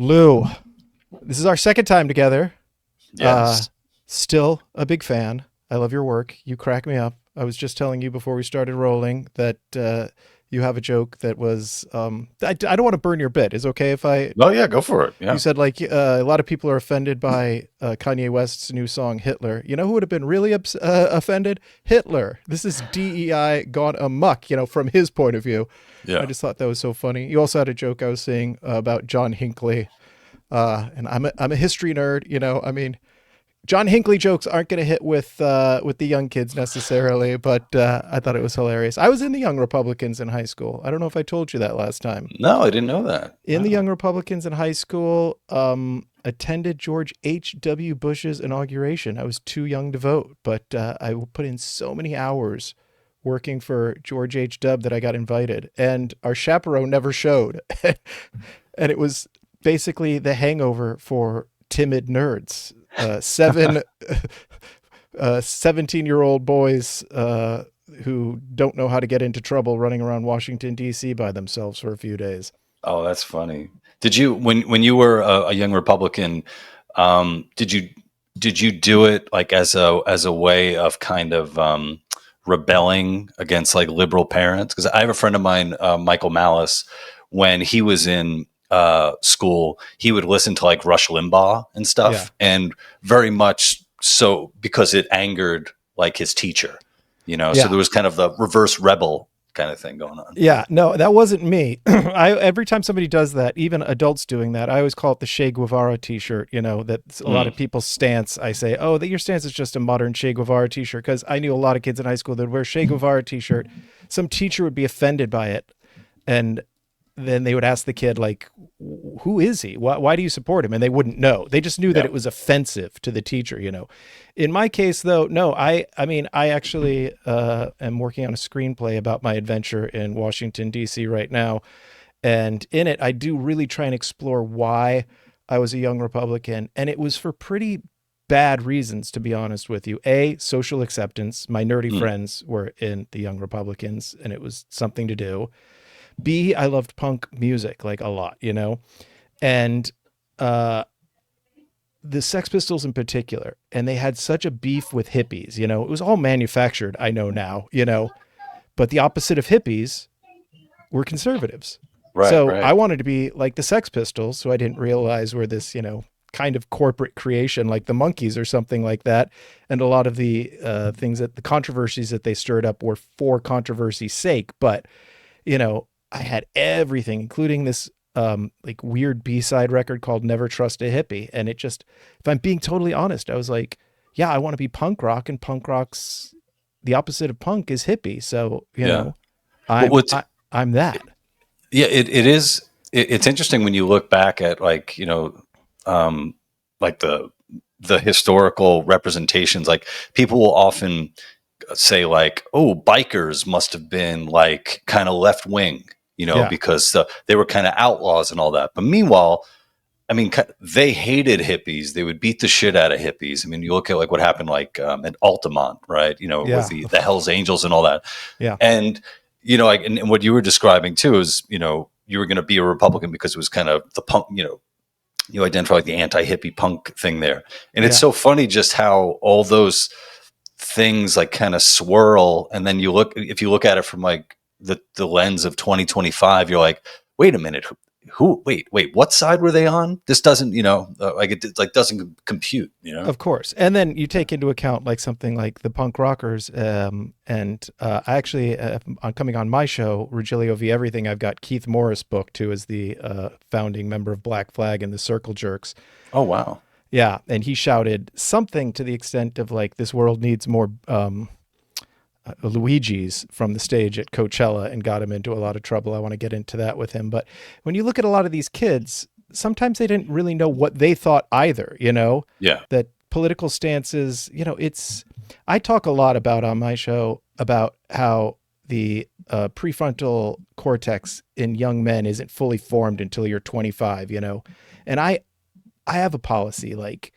Lou, this is our second time together. Uh, Yes. Still a big fan. I love your work. You crack me up. I was just telling you before we started rolling that you have a joke that was. I don't want to burn your bit. Is it okay if I? Oh yeah, go for it. You Yeah. said like a lot of people are offended by Kanye West's new song Hitler. You know who would have been really offended? Hitler. This is DEI gone amok. From his point of view. I Yeah. just thought that was so funny. You also had a joke I was saying about John Hinckley. And I'm a history nerd. I mean, John Hinckley jokes aren't going to hit with the young kids necessarily, but I thought it was hilarious. I was in the Young Republicans in high school. I don't know if I told you that last time. No, I didn't know that. In the Wow. Young Republicans in high school, attended George H.W. Bush's inauguration. I was too young to vote, but I put in so many hours working for George H.W. that I got invited, and our chaperone never showed, and it was basically the hangover for timid nerds. Seven 17-year-old boys who don't know how to get into trouble running around Washington, D.C. by themselves for a few days. Oh, that's funny. Did you when you were a young Republican, did you do it like as a way of kind of rebelling against like liberal parents? Because I have a friend of mine, Michael Malice, when he was in school, he would listen to like Rush Limbaugh and Yeah. stuff, and very much so because it angered like his teacher, So Yeah. there was kind of the reverse rebel kind of thing going on. Yeah, no, that wasn't me. Every time somebody does that, even adults doing that, I always call it the Che Guevara T-shirt. That's a lot Mm. of people's stance. I say, oh, that your stance is just a modern Che Guevara T-shirt, because I knew a lot of kids in high school that would wear Che Guevara T-shirt. Some teacher would be offended by it, and then they would ask the kid, like, who is he? Why do you support him? And they wouldn't know. They just knew that Yeah. it was offensive to the teacher. In my case, though, no, I mean, I actually am working on a screenplay about my adventure in Washington, D.C. right now. And in it, I do really try and explore why I was a young Republican. And it was for pretty bad reasons, to be honest with you. A, social acceptance. My nerdy Mm. friends were in the Young Republicans, and it was something to do. B, I loved punk music like a lot. And uh, the Sex Pistols in particular, and they had such a beef with hippies. It was all manufactured. I know now. But the opposite of hippies were conservatives. Right. So I Right. wanted to be like the Sex Pistols, so I didn't realize we're this, kind of corporate creation like the Monkees or something like that. And a lot of the the controversies that they stirred up were for controversy's sake. But you know, I had everything, including this like weird B-side record called Never Trust a Hippie. And it just, if I'm being totally honest, I was like, yeah, I want to be punk rock, and punk rock's the opposite of punk is hippie. So, Yeah. What I'm what's I'm that. Yeah, it is. It's interesting when you look back at like um, like the historical representations. Like people will often say like, "Oh, bikers must have been like kind of left wing," Yeah. because they were kind of outlaws and all that. But meanwhile, I mean, they hated hippies. They would beat the shit out of hippies. I mean, you look at like what happened like at Altamont, right? With Yeah. the Hell's Angels and all that. Yeah. And like, and what you were describing too is, you were going to be a Republican because it was kind of the punk, you identify like the anti-hippie punk thing there. And it's Yeah. so funny just how all those things like kind of swirl. And then if you look at it from like the lens of 2025, you're like, wait a minute, wait, what side were they on? This doesn't, like it like doesn't compute. Of course. And then you take into account like something like the punk rockers. And I actually, on coming on my show, Regilio v. Everything, I've got Keith Morris booked, who is the founding member of Black Flag and the Circle Jerks. Oh, wow. Yeah. And he shouted something to the extent of like, this world needs more Luigi's from the stage at Coachella, and got him into a lot of trouble. I want to get into that with him. But when you look at a lot of these kids, sometimes they didn't really know what they thought either. Yeah. That political stances, I talk a lot about on my show about how the prefrontal cortex in young men isn't fully formed until you're 25. And I have a policy, like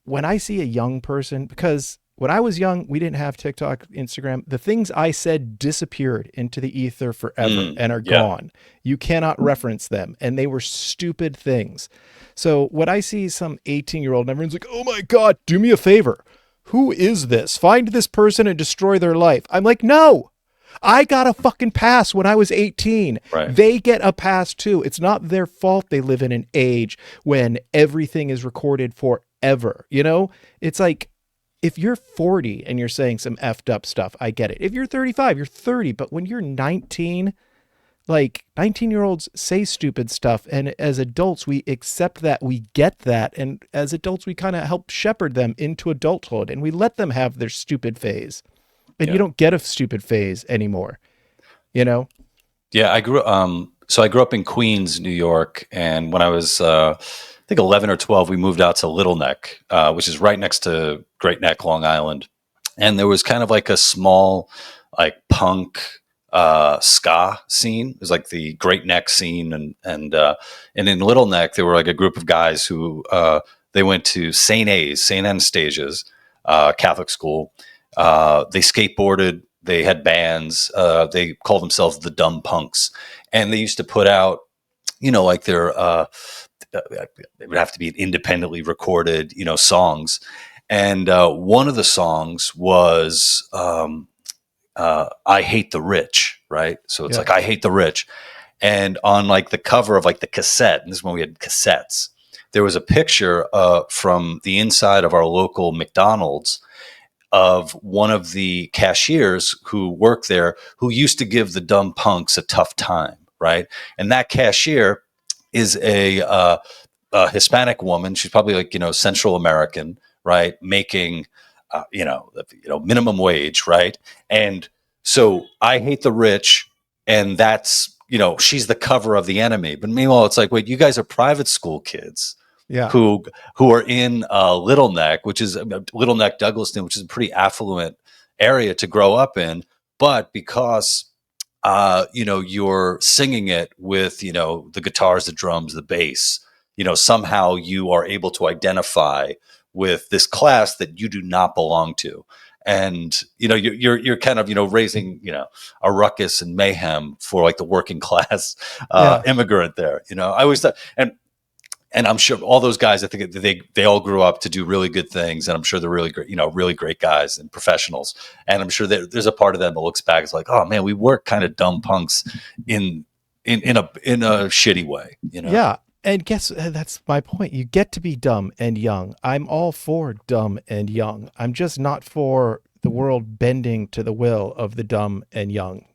when I see a young person, because when I was young, we didn't have TikTok, Instagram. The things I said disappeared into the ether forever and are Yeah. gone. You cannot reference them. And they were stupid things. So when I see some 18-year-old and everyone's like, oh my God, do me a favor. Who is this? Find this person and destroy their life. I'm like, no, I got a fucking pass when I was 18. Right. They get a pass too. It's not their fault they live in an age when everything is recorded forever. You know, it's like, if you're 40 and you're saying some effed up stuff, I get it. If you're 35, you're 30. But when you're 19, like 19-year-olds say stupid stuff. And as adults, we accept that, we get that. And as adults, we kind of help shepherd them into adulthood and we let them have their stupid phase. And you Yeah. don't get a stupid phase anymore, you know? Yeah. I grew up in Queens, New York. And when I was, I think 11 or 12, we moved out to Little Neck, which is right next to Great Neck, Long Island. And there was kind of like a small, like punk, ska scene. It was like the Great Neck scene. And in Little Neck, there were like a group of guys who, they went to St. Anastasia's, Catholic school. They skateboarded, they had bands, they called themselves the Dumb Punks. And they used to put out, like their, it would have to be independently recorded, songs. And one of the songs was I Hate the Rich, right? So it's Yeah. like, I hate the rich. And on like the cover of like the cassette, and this is when we had cassettes, there was a picture from the inside of our local McDonald's of one of the cashiers who worked there who used to give the dumb punks a tough time, right? And that cashier is a Hispanic woman. She's probably like, Central American, right? Making, minimum wage, right? And so I hate the rich, and that's, she's the cover of the enemy. But meanwhile, it's like, wait, you guys are private school kids Yeah. who are in Little Neck, which is Little Neck, Douglaston, which is a pretty affluent area to grow up in. But because you're singing it with the guitars, the drums, the bass, somehow you are able to identify with this class that you do not belong to. And you're kind of raising a ruckus and mayhem for like the working class Yeah. immigrant there. I always thought, and I'm sure all those guys, I think they all grew up to do really good things, and I'm sure they're really great, really great guys and professionals. And I'm sure that there's a part of them that looks back, it's like, oh man, we were kind of dumb punks in a shitty way, Yeah. And guess that's my point. You get to be dumb and young. I'm all for dumb and young. I'm just not for the world bending to the will of the dumb and young,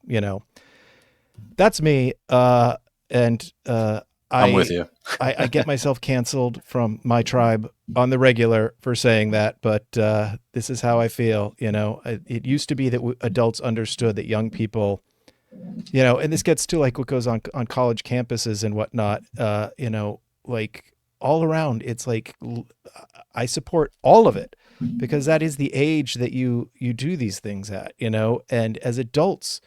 That's me. And I'm I with you. I get myself canceled from my tribe on the regular for saying that, but this is how I feel. It used to be that adults understood that young people, and this gets to like what goes on college campuses and whatnot. Like all around, it's like I support all of it because that is the age that you do these things at. And as adults,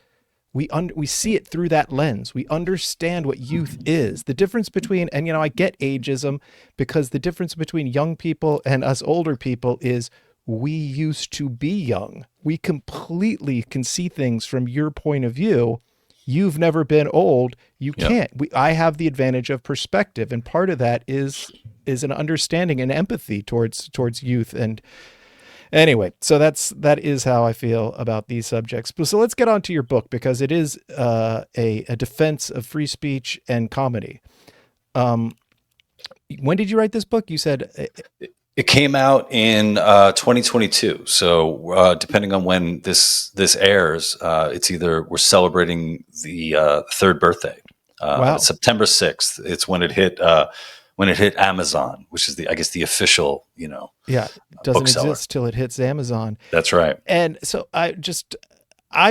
we see it through that lens. We understand what youth is. The difference between, and I get ageism because the difference between young people and us older people is we used to be young. We completely can see things from your point of view. You've never been old. You Yep. can't. I have the advantage of perspective, and part of that is an understanding and empathy towards youth. And anyway, so that is how I feel about these subjects. So let's get on to your book because it is a defense of free speech and comedy. When did you write this book? You said It came out in 2022. So depending on when this airs, it's either we're celebrating the third birthday. wow. September 6th. It's when it hit Amazon, which is I guess the official Yeah, it doesn't bookseller. exist till it hits Amazon. That's right. And so I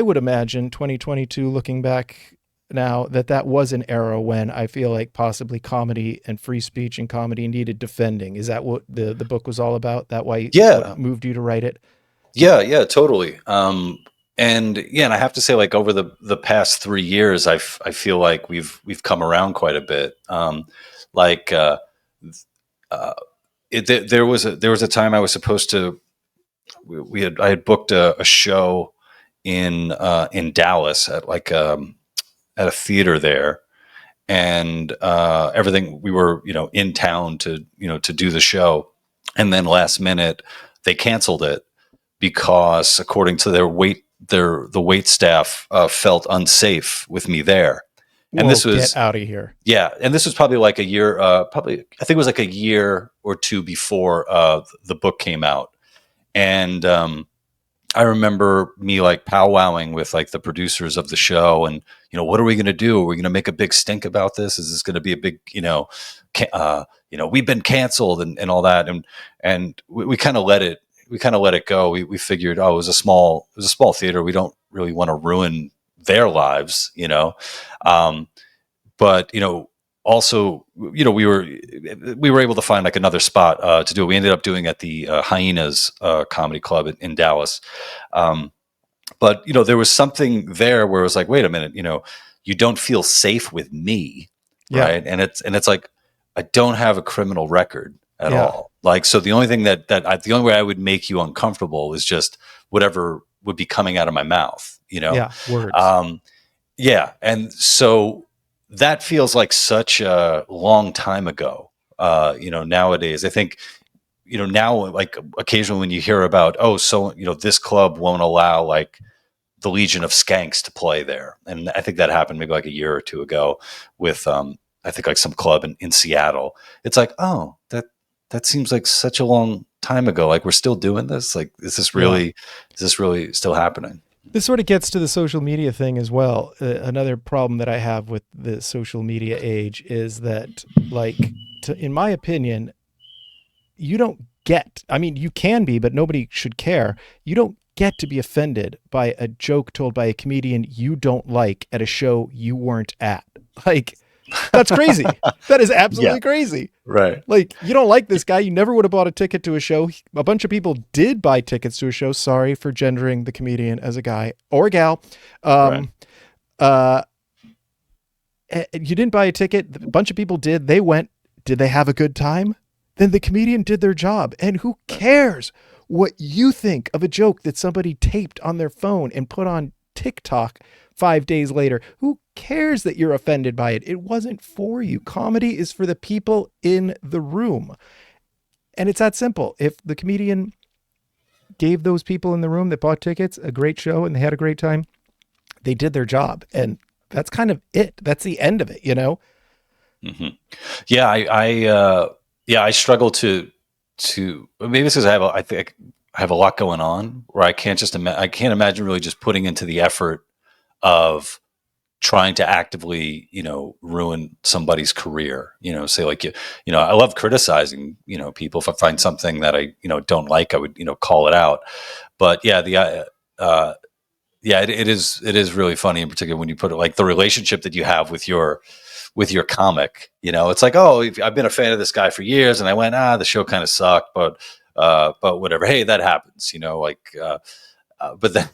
would imagine 2022 looking back now that was an era when I feel like possibly comedy and free speech and comedy needed defending. Is that what the book was all about? That why Yeah. what moved you to write it? Yeah, totally. And I have to say, like over the past 3 years, I feel like we've come around quite a bit. Like there was a time I was supposed to I had booked a show in Dallas at at a theater there, and everything, we were in town to to do the show, and then last minute they canceled it because according to the wait staff felt unsafe with me there. And Whoa, this get was, out of here. yeah, and this was probably like a year, probably I think it was like a year or two before the book came out. And I remember me like powwowing with like the producers of the show, and what are we going to do? Are we going to make a big stink about this? Is this going to be a big we've been canceled and all that, and we kind of let it go. We figured, oh, it was a small theater. We don't really want to ruin their lives, but also we were able to find like another spot to do it. We ended up doing at the Hyenas Comedy Club in Dallas. But there was something there where it was like, wait a minute, you don't feel safe with me, Yeah. right? And it's like, I don't have a criminal record at Yeah. all. Like, so the only thing the only way I would make you uncomfortable is just whatever would be coming out of my mouth, Yeah. Words. Yeah. And so that feels like such a long time ago. Nowadays, I think, now, like, occasionally when you hear about, oh, so, this club won't allow like the Legion of Skanks to play there. And I think that happened maybe like a year or two ago with, I think like some club in Seattle. It's like, oh, that seems like such a long time ago. Like, we're still doing this. Like, is this really still happening? This sort of gets to the social media thing as well. Another problem that I have with the social media age is that, like, in my opinion, you don't get, I mean, you can be, but nobody should care. You don't get to be offended by a joke told by a comedian you don't like at a show you weren't at. Like, that's crazy. That is absolutely crazy. Right. Like, you don't like this guy. You never would have bought a ticket to a show. A bunch of people did buy tickets to a show. Sorry for gendering the comedian as a guy or a gal. Right. You didn't buy a ticket. A bunch of people did. They went. Did they have a good time? Then the comedian did their job. And who cares what you think of a joke that somebody taped on their phone and put on TikTok 5 days later? Who cares that you're offended by it? It wasn't for you. Comedy is for the people in the room. And it's that simple. If the comedian gave those people in the room that bought tickets a great show and they had a great time, they did their job. And that's kind of it. That's the end of it, Mm-hmm. Yeah, I struggle to maybe it's because I think I have a lot going on where I can't I can't imagine really just putting into the effort of trying to actively, ruin somebody's career, say like, I love criticizing, people. If I find something that I, don't like, I would, call it out. But yeah, it is really funny in particular when you put it like the relationship that you have with your comic, it's like, oh, I've been a fan of this guy for years and I went, the show kind of sucked, but whatever. Hey, that happens, but then,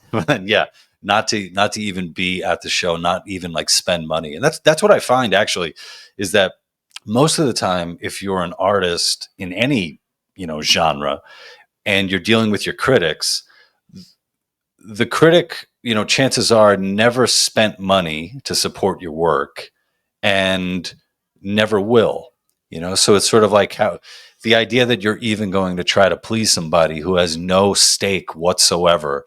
yeah, not to even be at the show, not even like spend money. And that's what I find actually is that most of the time, if you're an artist in any, genre and you're dealing with your critics, the critic, chances are never spent money to support your work and never will, so it's sort of like how the idea that you're even going to try to please somebody who has no stake whatsoever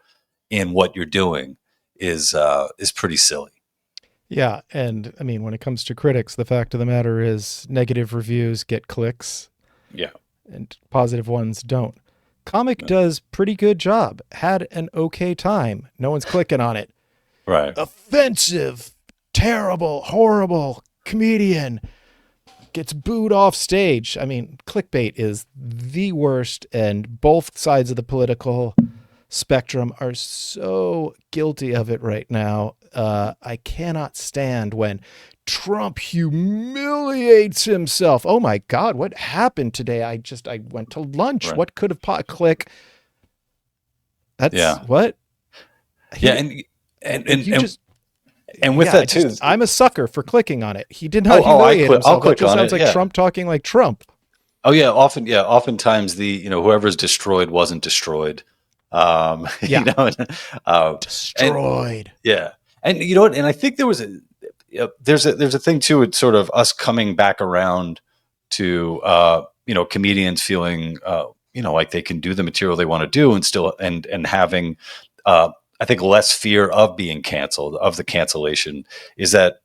in what you're doing is pretty silly. Yeah. And I mean, when it comes to critics, the fact of the matter is negative reviews get clicks. Yeah. And positive ones don't. Comic does pretty good job. Had an okay time. No one's clicking on it. Right. Offensive, terrible, horrible comedian gets booed off stage. I mean, clickbait is the worst, and both sides of the political spectrum are so guilty of it right now. I cannot stand when Trump humiliates himself. Oh my God, what happened today? I went to lunch. Right. What could have click? That's what? And with that too, I'm a sucker for clicking on it. He did not humiliate himself. I'll click that just on sounds it. like Trump talking like Trump. Oh yeah, oftentimes the whoever's destroyed wasn't destroyed. Yeah, uh, and destroyed. yeah, and you know what? And I think there was there's a thing too. It's sort of us coming back around to comedians feeling like they can do the material they want to do and still and having I think less fear of being canceled, of the cancellation, is that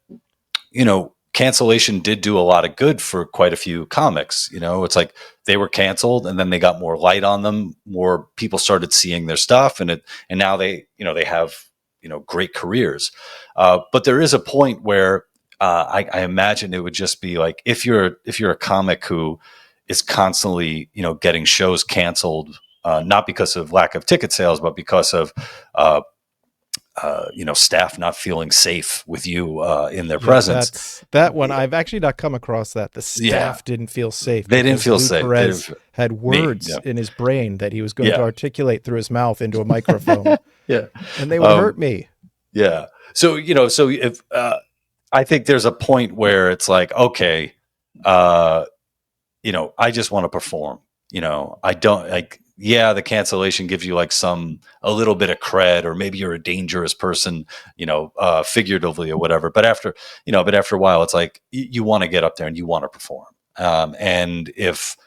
cancellation did do a lot of good for quite a few comics. It's like they were canceled and then they got more light on them, more people started seeing their stuff, and now they have great careers. But there is a point where I imagine it would just be like, if you're a comic who is constantly getting shows canceled, not because of lack of ticket sales, but because of uh, staff not feeling safe with you in their Yep, presence. that's that one. I've actually not come across that. The Yeah, staff didn't feel safe they didn't because feel Lou safe. Perez had Me, words yeah, in his brain that he was going to yeah, articulate through his mouth into a microphone, yeah, and they would hurt um, me. yeah. So so if I think there's a point where it's like, okay, uh, I just want to perform. I don't like, yeah, the cancellation gives you like a little bit of cred, or maybe you're a dangerous person, figuratively or whatever. But after a while, it's like you want to get up there and you want to perform. And if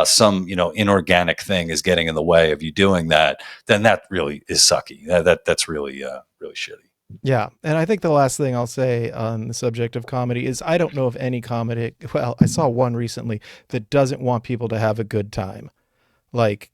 some, inorganic thing is getting in the way of you doing that, then that really is sucky. That's really, really shitty. Yeah, and I think the last thing I'll say on the subject of comedy is I don't know of any comedy. Well, I saw one recently that doesn't want people to have a good time. Like,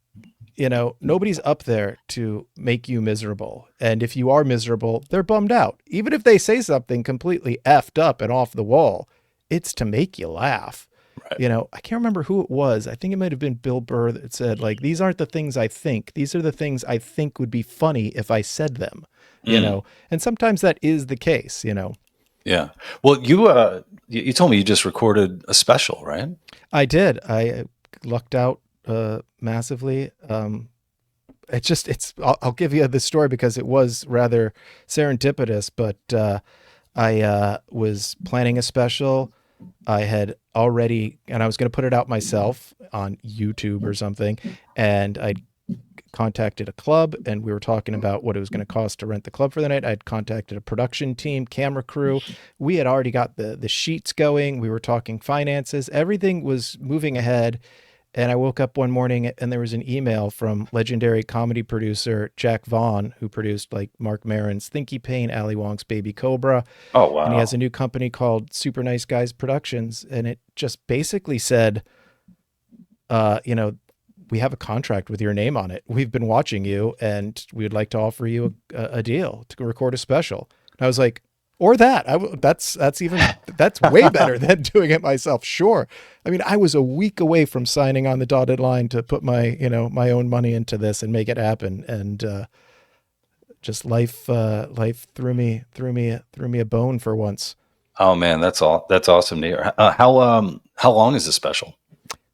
nobody's up there to make you miserable. And if you are miserable, they're bummed out. Even if they say something completely effed up and off the wall, it's to make you laugh. Right. I can't remember who it was. I think it might have been Bill Burr that said, like, these aren't the things I think. These are the things I think would be funny if I said them, Mm, and sometimes that is the case. yeah. Well, you told me you just recorded a special, right? I did. I lucked out massively. I'll give you this story because it was rather serendipitous, but I was planning a special. I had already, and I was going to put it out myself on YouTube or something. And I contacted a club and we were talking about what it was going to cost to rent the club for the night. I'd contacted a production team, camera crew. We had already got the sheets going. We were talking finances. Everything was moving ahead. And I woke up one morning and there was an email from legendary comedy producer Jack Vaughn, who produced like Mark Maron's Thinky Pain, Ali Wong's Baby Cobra. Oh, And he has wow. a new company called Super Nice Guys Productions. And it just basically said, uh, you know, we have a contract with your name on it. We've been watching you and we would like to offer you a deal to record a special. And I was like, or that. That's way better than doing it myself. Sure. I mean, I was a week away from signing on the dotted line to put my own money into this and make it happen. And just life threw me a bone for once. Oh man, that's awesome to hear. How long is the special?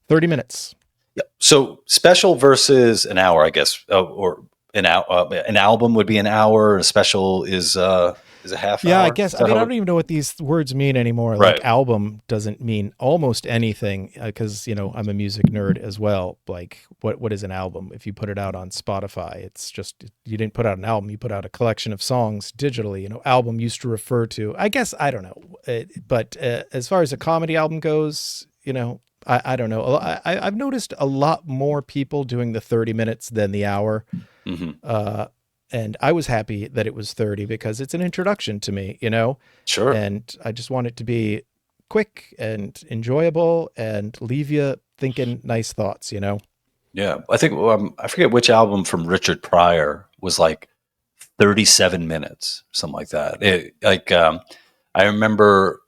30 minutes. Yeah. So special versus an hour, I guess, or an album would be an hour. A special is a half Yeah, I hour. guess. Is I that mean, I how don't even know what these words mean anymore. Like right? album doesn't mean almost anything because, I'm a music nerd as well. Like what is an album? If you put it out on Spotify, it's just you didn't put out an album, you put out a collection of songs digitally. Album used to refer to, I guess, I don't know. But as far as a comedy album goes, I don't know. I've noticed a lot more people doing the 30 minutes than the hour. Hmm. Uh, and I was happy that it was 30 because it's an introduction to me. Sure. And I just want it to be quick and enjoyable and leave you thinking nice thoughts. Yeah, I think I forget which album from Richard Pryor was like 37 minutes, something like that. I remember,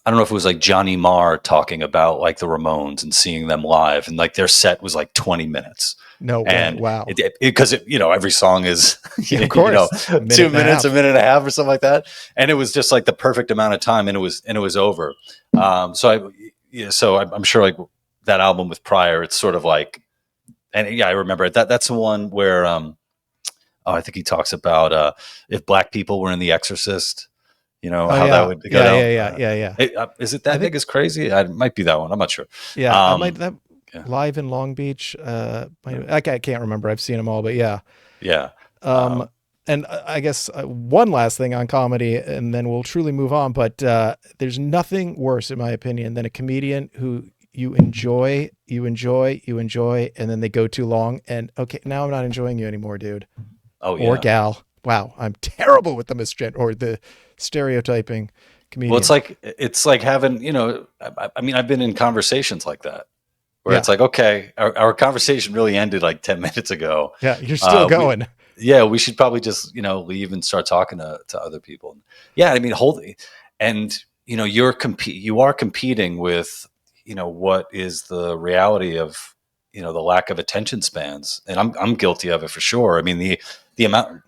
I don't know if it was like Johnny Marr talking about like the Ramones and seeing them live, and like their set was like 20 minutes. No way. And Wow. because every song is, Yeah, of course. Minute two and a minutes, a half. minute and a half or something like that. And it was just like the perfect amount of time, and it was over. So I'm sure like that album with Pryor, it's sort of like, and yeah, I remember it. That's the one where, I think he talks about if black people were in The Exorcist, Oh how that yeah. would go Yeah. down. Yeah. Yeah. Yeah. Yeah. Is it I that think, nigga's crazy? It might be that one. I'm not sure. yeah, I might Um, that Yeah. live in Long Beach. I can't remember. I've seen them all, but yeah. Yeah. Um, and I guess one last thing on comedy, and then we'll truly move on. But there's nothing worse, in my opinion, than a comedian who you enjoy, and then they go too long, and okay, now I'm not enjoying you anymore, dude Oh or yeah. gal. Wow, I'm terrible with the misgen or the stereotyping Well, comedian. it's like having, I mean, I've been in conversations like that where Yeah, it's like, okay, our conversation really ended like 10 minutes ago. yeah, you're still We, going. yeah, we should probably just, leave and start talking to other people. Yeah. I mean, and you are competing with, what is the reality of, the lack of attention spans. And I'm guilty of it for sure. I mean, the amount,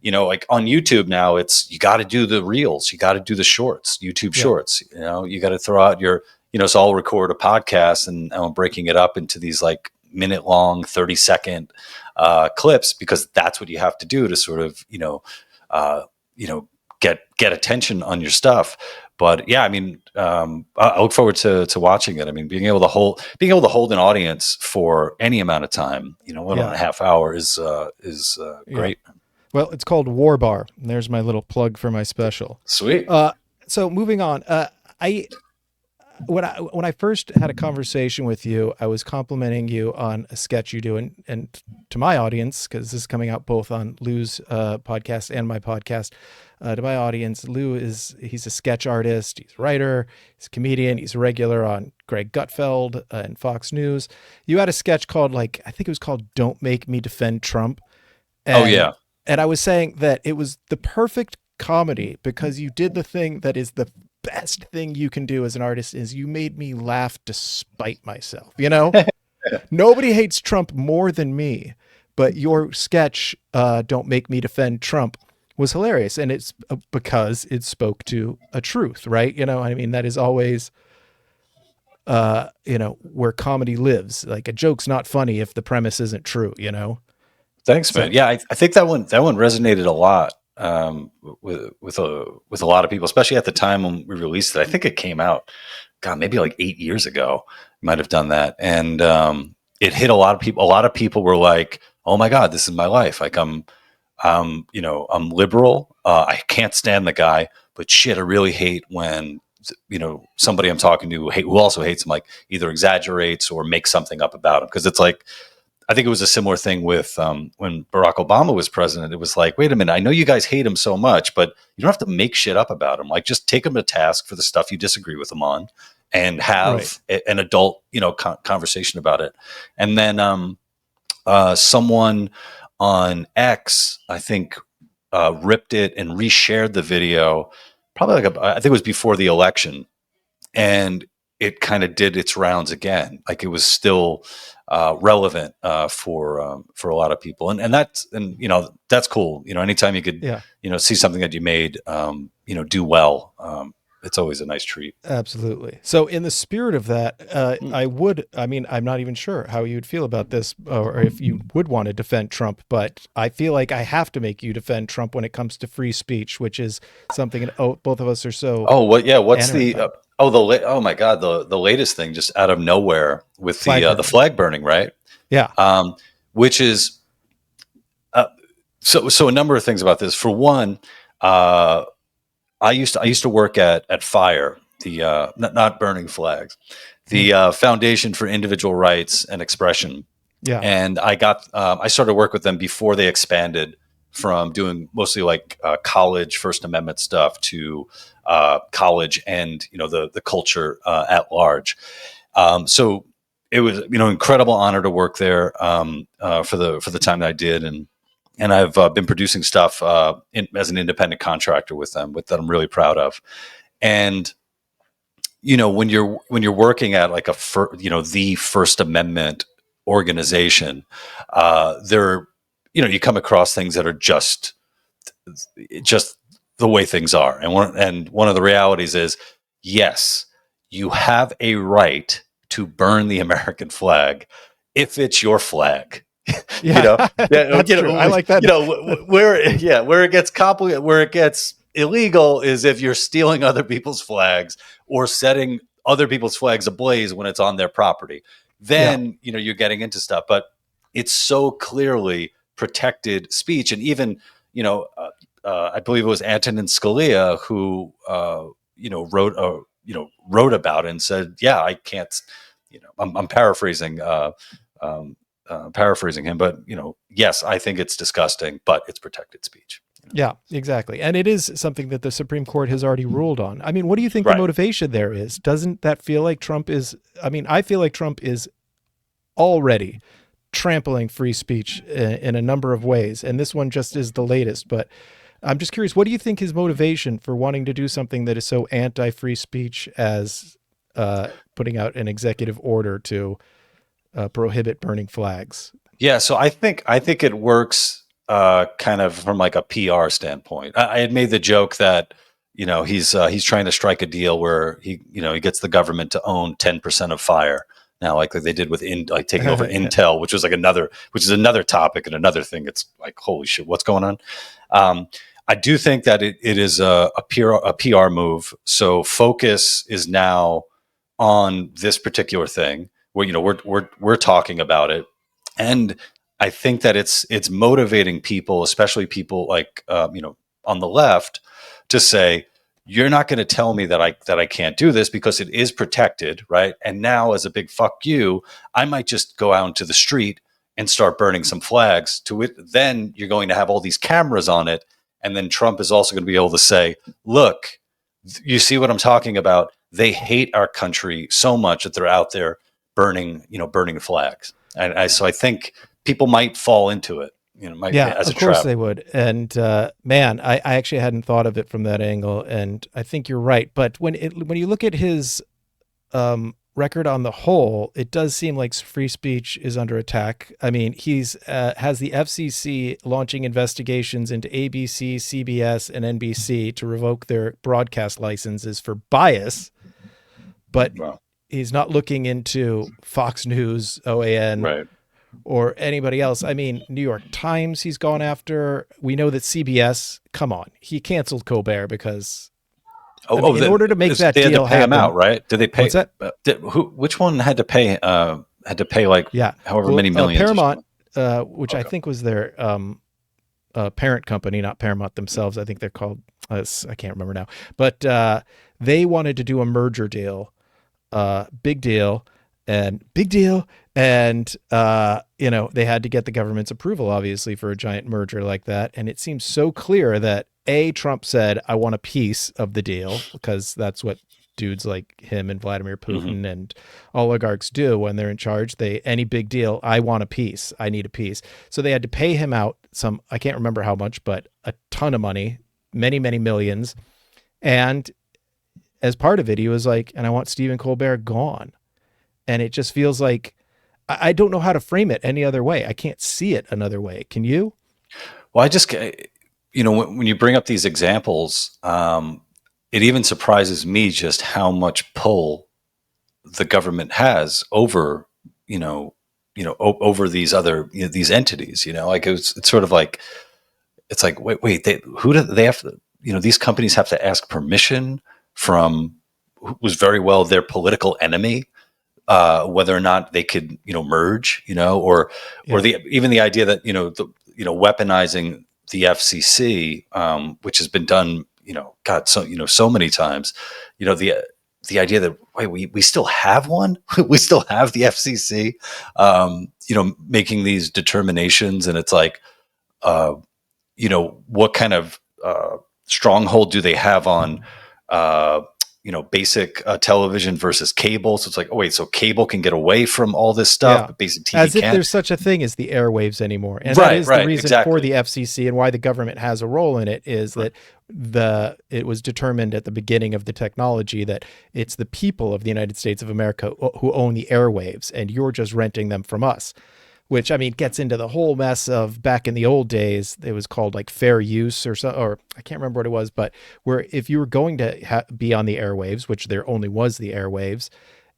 like on YouTube now, you got to do the reels, you got to do the shorts, YouTube Yeah, shorts, you got to throw out so I'll record a podcast and I'm breaking it up into these like minute long, 30-second clips, because that's what you have to do to sort of, uh, you know, get attention on your stuff. But yeah, I mean, I look forward to watching it. I mean, being able to hold an audience for any amount of time, one and yeah, a half hour is yeah. great. Well, it's called War Bar. And there's my little plug for my special. Sweet. Uh, so moving on. I when I first had a conversation with you, I was complimenting you on a sketch you do, and to my audience, because this is coming out both on Lou's podcast and my podcast. To my audience, he's a sketch artist, he's a writer, he's a comedian, he's a regular on Greg Gutfeld and Fox News. You had a sketch called I think it was called "Don't Make Me Defend Trump," Oh and yeah. I was saying that it was the perfect comedy because you did the thing that is the best thing you can do as an artist is you made me laugh despite myself. Nobody hates Trump more than me, but your sketch, Don't Make Me Defend Trump, was hilarious. And it's because it spoke to a truth, right? I mean, that is always, where comedy lives. Like a joke's not funny if the premise isn't true. Thanks, man. So, Yeah, I think that one resonated a lot, with a lot of people, especially at the time when we released it. I think it came out, God, maybe like 8 years ago. Might have done that, and it hit a lot of people. A lot of people were like, "Oh my God, this is my life." Like I'm liberal. I can't stand the guy, but shit, I really hate when somebody I'm talking to who also hates him, like either exaggerates or makes something up about him, because it's like I think it was a similar thing with when Barack Obama was president. It was like, wait a minute, I know you guys hate him so much, but you don't have to make shit up about him. Like, just take him to task for the stuff you disagree with him on, and right. have an adult, conversation about it. And then someone on X, I think, ripped it and reshared the video. Probably I think it was before the election, and it kind of did its rounds again. Like, it was still relevant for a lot of people, and that's cool. Anytime you could Yeah. see something that you made do well, it's always a nice treat. Absolutely. So, in the spirit of that, Mm. I mean, I'm not even sure how you'd feel about this or if you would want to defend Trump, but I feel like I have to make you defend Trump when it comes to free speech, which is something both of us are so Oh, what? Yeah, what's enamored the? by. Oh my God, the latest thing just out of nowhere with Flag the burning. flag burning, right? Yeah. Which is uh, so a number of things about this. For one, uh, I used to work at Fire, the not burning flags, Mhm. the Foundation for Individual Rights and Expression, Yeah. and I started work with them before they expanded from doing mostly like college First Amendment stuff to college and the culture at large. So it was incredible honor to work there for the time that I did, and I've been producing stuff as an independent contractor with them, that I'm really proud of. And when you're working at like the First Amendment organization, there you come across things that are just the way things are, and one of the realities is, yes, you have a right to burn the American flag if it's your flag. you Yeah. know, yeah, That's true. I like that. where it gets complicated, where it gets illegal, is if you're stealing other people's flags or setting other people's flags ablaze when it's on their property. Yeah. then you're getting into stuff. But it's so clearly protected speech, and even I believe it was Antonin Scalia who wrote about it and said, yeah, I can't. I'm um, paraphrasing him, but yes, I think it's disgusting, but it's protected speech. Yeah, exactly. And it is something that the Supreme Court has already ruled on. I mean, what do you think the Right. motivation there is? Doesn't that feel like Trump is, I mean, I feel like Trump is already trampling free speech in a number of ways. And this one just is the latest. But I'm just curious, what do you think his motivation for wanting to do something that is so anti free speech as putting out an executive order to prohibit burning flags? Yeah, so I think it works kind of from like a PR standpoint. I had made the joke that he's trying to strike a deal where he gets the government to own 10% of fire now, like they did with like taking over Yeah. Intel, which is another topic and another thing. It's like, holy shit, what's going on? Um, I do think that it is a PR move. So focus is now on this particular thing where we're talking about it, and I think that it's motivating people, especially people like on the left, to say, you're not going to tell me that I can't do this because it is protected, right? And now, as a big fuck you, I might just go out into the street and start burning some flags. To it, then you're going to have all these cameras on it, and then Trump is also going to be able to say, "Look, you see what I'm talking about? They hate our country so much that they're out there burning flags." And so I think people might fall into it, Yeah, as a of course trap. they would. And man, I actually hadn't thought of it from that angle, and I think you're right. But when you look at his record on the whole, it does seem like free speech is under attack. I mean, he's has the FCC launching investigations into ABC, CBS, and NBC to revoke their broadcast licenses for bias, but Wow. he's not looking into Fox News, OAN, Right. or anybody else. I mean, New York Times he's gone after. We know that CBS, come on, he canceled Colbert because, I mean, in order to make that they had to deal pay him out, happen, right? Did they pay? what's that? Which one had to pay? Like Yeah. however Well, many millions or Paramount, something. which I Okay. think was their parent company, not Paramount themselves. I think they're called, I can't remember now, but they wanted to do a merger deal, big deal, and big deal. And, they had to get the government's approval, obviously, for a giant merger like that. And it seems so clear that Trump said, I want a piece of the deal, because that's what dudes like him and Vladimir Hmm. Putin and oligarchs do when they're in charge. Any big deal, I want a piece. I need a piece. So they had to pay him out some, I can't remember how much, but a ton of money, many, many millions. And as part of it, he was like, and I want Stephen Colbert gone. And it just feels like, I don't know how to frame it any other way. I can't see it another way. Can you? Well, when you bring up these examples, it even surprises me just how much pull the government has over, over these other, these entities. Like it's sort of like, it's like, wait, who do they have to, these companies have to ask permission from who was very well their political enemy, whether or not they could, merge, or Yeah. even the idea that, weaponizing the FCC, which has been done, God, so many times, the idea that, wait, we still have one, we still have the FCC, making these determinations. And it's like, uh, what kind of stronghold do they have on, basic television versus cable? So it's like, oh wait, so cable can get away from all this stuff, Yeah. but basic TV As if can't. there's such a thing as the airwaves anymore. And that Right, is the right, reason for exactly. the FCC and why the government has a role in it, is Right. that it was determined at the beginning of the technology that it's the people of the United States of America who own the airwaves, and you're just renting them from us. Which, I mean, gets into the whole mess of, back in the old days, it was called like fair use or so, or I can't remember what it was, but where if you were going to be on the airwaves, which there only was the airwaves,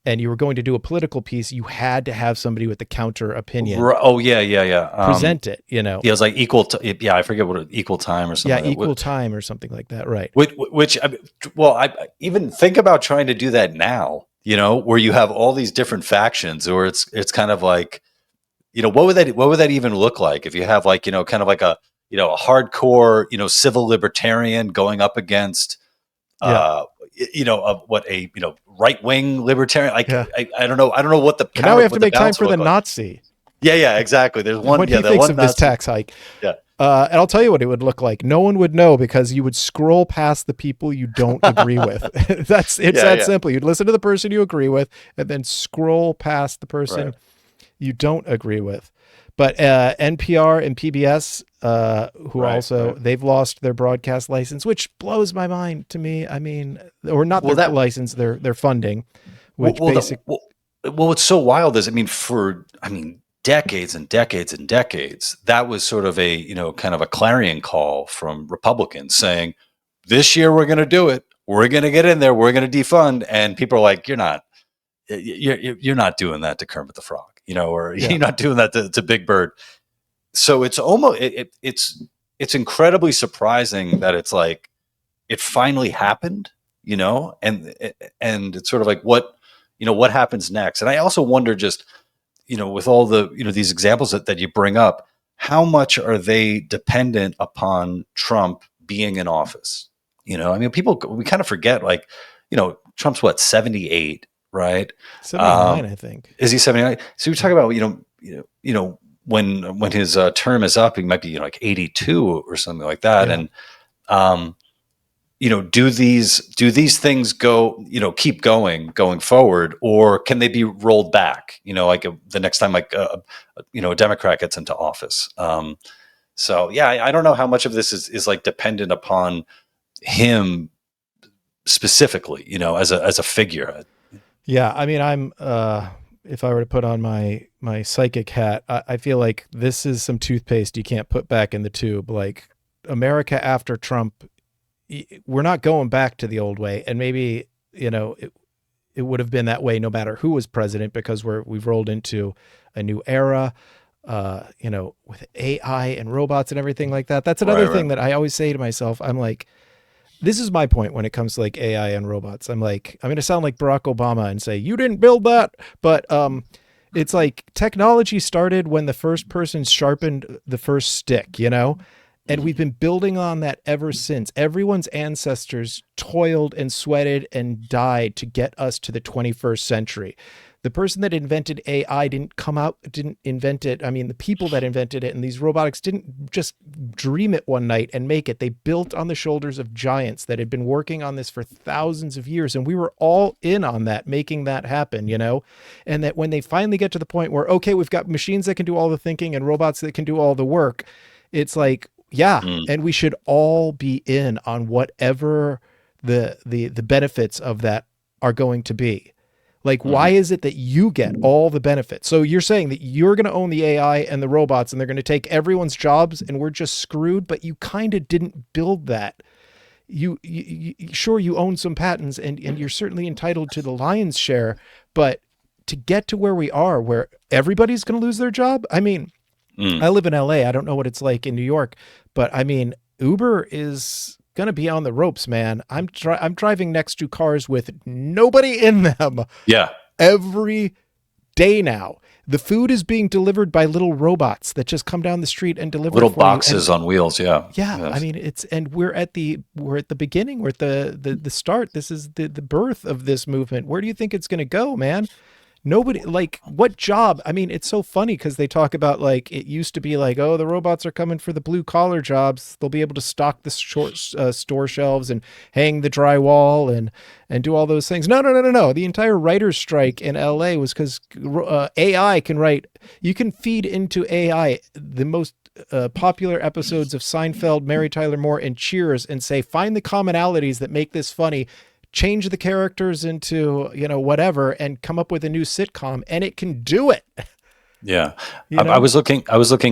and you were going to do a political piece, you had to have somebody with the counter opinion Oh yeah, yeah, yeah. present it, Yeah, it was like equal. Yeah, I forget what equal time or Yeah, something like that. equal time or something like that. Right. Which I mean, well, I even think about trying to do that now. where you have all these different factions, or it's kind of like, what would that even look like if you have like, kind of like a hardcore, civil libertarian going up against, Yeah. what a, right wing libertarian. Like, Yeah. I don't know what the And now we have to what the make time balance for would the look like. Nazi. Yeah, yeah, exactly. There's one, What yeah, he that thinks one of this Nazi. tax hike. Yeah. And I'll tell you what it would look like. No one would know because you would scroll past the people you don't agree with. It's Yeah, that yeah. simple. You'd listen to the person you agree with and then scroll past the Right. person you don't agree with. But NPR and PBS, who Right. also Right. they've lost their broadcast license, which blows my mind to me. I mean, or not Well, their that license, their funding, well, which well, basic. what's so wild is, I mean, decades and decades and decades, that was sort of a, kind of a clarion call from Republicans saying, this year we're going to do it. We're going to get in there. We're going to defund. And people are like, you're not doing that to Kermit the Frog, or Yeah, you're not doing that to Big Bird. So it's almost, it's incredibly surprising that it's like, it finally happened, and it's sort of like, what happens next. And I also wonder, just, with all the, these examples that you bring up, how much are they dependent upon Trump being in office? I mean, we kind of forget, like, Trump's what, 78, right? 79, I think. Is he 79? So we talk about, when his term is up, he might be, like 82 or something like that. Yeah. And, um, do these things keep going forward, or can they be rolled back, like the next time, like, a Democrat gets into office? So yeah, I don't know how much of this is like dependent upon him specifically, as a figure. Yeah, I mean, I'm if I were to put on my psychic hat, I feel like this is some toothpaste you can't put back in the tube. Like America after Trump, we're not going back to the old way, and maybe it would have been that way no matter who was president because we've rolled into a new era. With AI and robots and everything like that. That's Right, another right. thing that I always say to myself. I'm like, this is my point when it comes to like AI and robots. I'm like, I'm going to sound like Barack Obama and say, you didn't build that. But it's like technology started when the first person sharpened the first stick, And we've been building on that ever since. Everyone's ancestors toiled and sweated and died to get us to the 21st century. The person that invented AI didn't invent it. I mean, the people that invented it and these robotics didn't just dream it one night and make it. They built on the shoulders of giants that had been working on this for thousands of years. And we were all in on that, making that happen, And that when they finally get to the point where, okay, we've got machines that can do all the thinking and robots that can do all the work, it's like, yeah, Mm, and we should all be in on whatever the benefits of that are going to be. Like, why mhm. is it that you get all the benefits? So you're saying that you're going to own the AI and the robots and they're going to take everyone's jobs and we're just screwed, but you kind of didn't build that. Sure, you own some patents and you're certainly entitled to the lion's share, but to get to where we are, where everybody's going to lose their job. I mean, Mm. I live in LA. I don't know what it's like in New York, but I mean, Uber is going to be on the ropes, man. I'm driving next to cars with nobody in them Yeah. every day now. The food is being delivered by little robots that just come down the street and deliver it Little for you. boxes And on wheels. Yeah. yeah, I Yes. mean and we're at the beginning, we're at the start. This is the birth of this movement. Where do you think it's going to go, man? Nobody, like, what job? I mean, it's so funny because they talk about, like, it used to be like, oh, the robots are coming for the blue collar jobs. They'll be able to stock the store shelves and hang the drywall and do all those things. No, no, no, no, no. The entire writer's strike in LA was because AI can write. You can feed into AI the most popular episodes of Seinfeld, Mary Tyler Moore, and Cheers, and say, find the commonalities that make this funny, change the characters into whatever, and come up with a new sitcom, and it can do it. Yeah. you I know was looking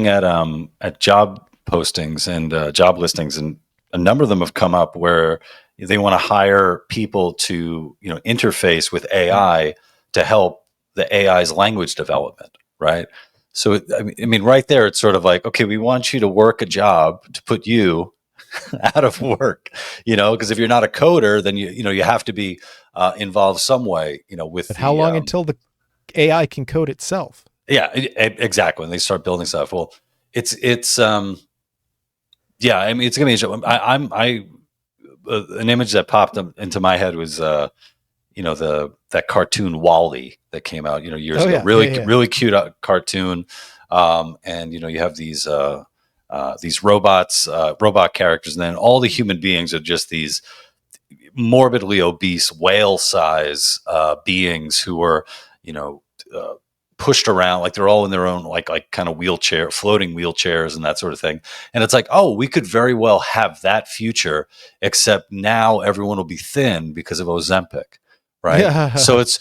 at job postings and job listings, and a number of them have come up where they want to hire people to, interface with AI to help the AI's language development, right? So I mean, right there, it's sort of like, okay, we want you to work a job to put you out of work, because if you're not a coder, then you have to be involved some way, with But how the long until the AI can code itself? yeah, exactly. When they start building stuff, well, it's yeah. I mean, it's gonna be interesting. I an image that popped into my head was the that cartoon Wally that came out years Oh ago. yeah, yeah, Really yeah, really cute cartoon, and you have these robots, robot characters, and then all the human beings are just these morbidly obese whale size beings who are you know uh, pushed around like they're all in their own like kind of floating wheelchairs and that sort of thing. And it's like, oh, we could very well have that future, except now everyone will be thin because of Ozempic, right? yeah, So it's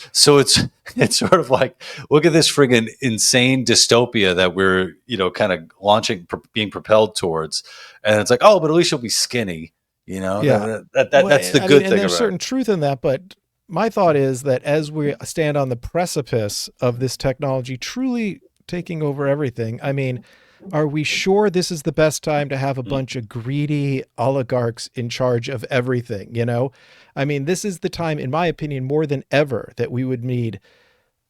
it's sort of like, look at this friggin' insane dystopia that we're kind of being propelled towards. And it's like, oh, but at least you'll be skinny. yeah. Well, That's the I mean, good and thing there's about it. certain truth in that, but my thought is that as we stand on the precipice of this technology truly taking over everything, I mean, are we sure this is the best time to have a Mm. bunch of greedy oligarchs in charge of everything? I mean, this is the time, in my opinion, more than ever, that we would need,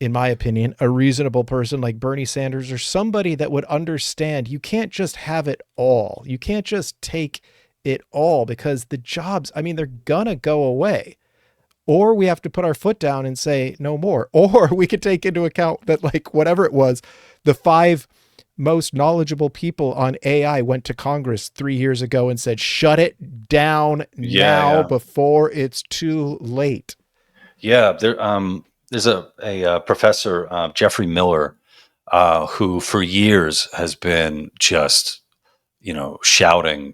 in my opinion, a reasonable person like Bernie Sanders or somebody that would understand you can't just have it all. You can't just take it all because the jobs, I mean, they're gonna go away. Or we have to put our foot down and say no more. Or we could take into account that, like, whatever it was, the five most knowledgeable people on AI went to Congress 3 years ago and said, shut it down Yeah, now yeah. before it's too late. Yeah, there's a professor, Jeffrey Miller, who for years has been just shouting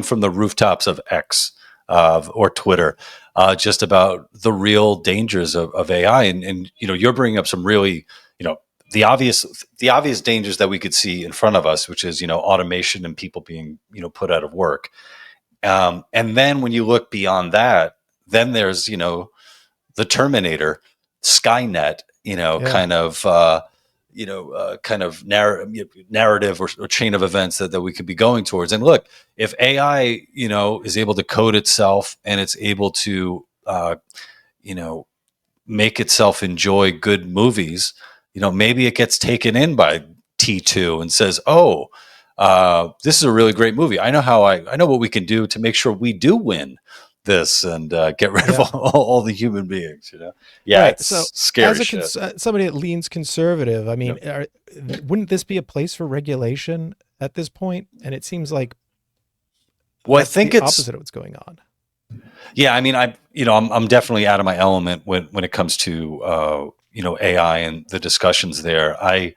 from the rooftops of X, or Twitter, just about the real dangers of AI. And you're bringing up some really you know the obvious dangers that we could see in front of us, which is automation and people being put out of work. And then when you look beyond that, then there's the Terminator, Skynet, Yeah. kind of narrative or chain of events that we could be going towards. And look, if AI, is able to code itself and it's able to, you know, make itself enjoy good movies, maybe it gets taken in by T2 and says, "Oh, this is a really great movie. I know what we can do to make sure we do win this and get rid of Yeah. all the human beings." Yeah, Right. So, it's scary as shit. somebody that leans conservative, I mean, Yep. wouldn't this be a place for regulation at this point? And it seems like Well, I that's think the it's opposite of what's going on. yeah. I mean, I'm definitely out of my element when it comes to AI and the discussions there. I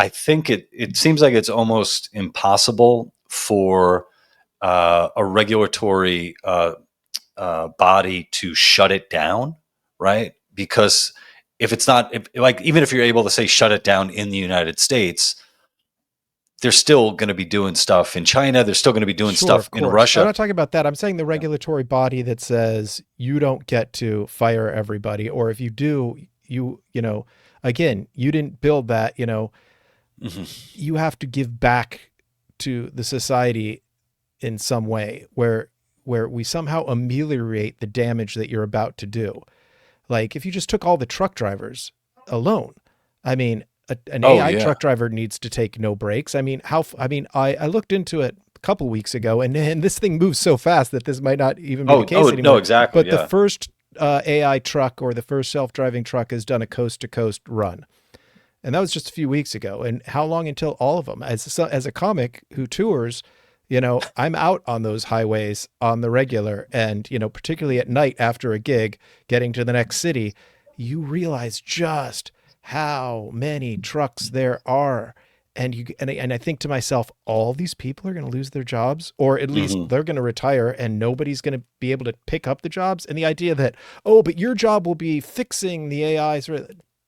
think it seems like it's almost impossible for a regulatory body to shut it down, right? Because if it's not like, even if you're able to say shut it down in the United States, they're still going to be doing stuff in China. They're still going to be doing Sure, stuff of in course. I'm Russia. not talking about that. I'm saying the Yeah. regulatory body that says you don't get to fire everybody, or if you do, again, you didn't build that, Mhm. you have to give back to the society in some way where we somehow ameliorate the damage that you're about to do. Like if you just took all the truck drivers alone, I mean, an Oh AI yeah. truck driver needs to take no breaks. I mean, I looked into it a couple weeks ago, and this thing moves so fast that this might not even be the Oh case no, anymore. exactly. But the Yeah. first AI truck or the first self-driving truck has done a coast-to-coast run, and that was just a few weeks ago. And how long until all of them? As a comic who tours, I'm out on those highways on the regular, and particularly at night after a gig, getting to the next city, you realize just how many trucks there are. And I think to myself, all these people are going to lose their jobs, or at least Hmm. they're going to retire, and nobody's going to be able to pick up the jobs. And the idea that, oh, but your job will be fixing the AIs,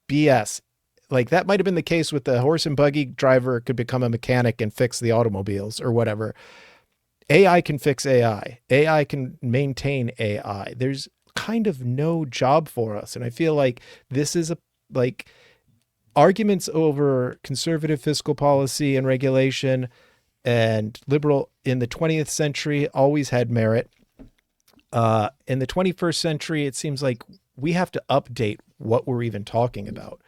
BS. Like that might have been the case with the horse and buggy driver could become a mechanic and fix the automobiles or whatever. AI can fix AI. AI can maintain AI. There's kind of no job for us. And I feel like this is like arguments over conservative fiscal policy and regulation and liberal in the 20th century always had merit. In the 21st century, it seems like we have to update what we're even talking about.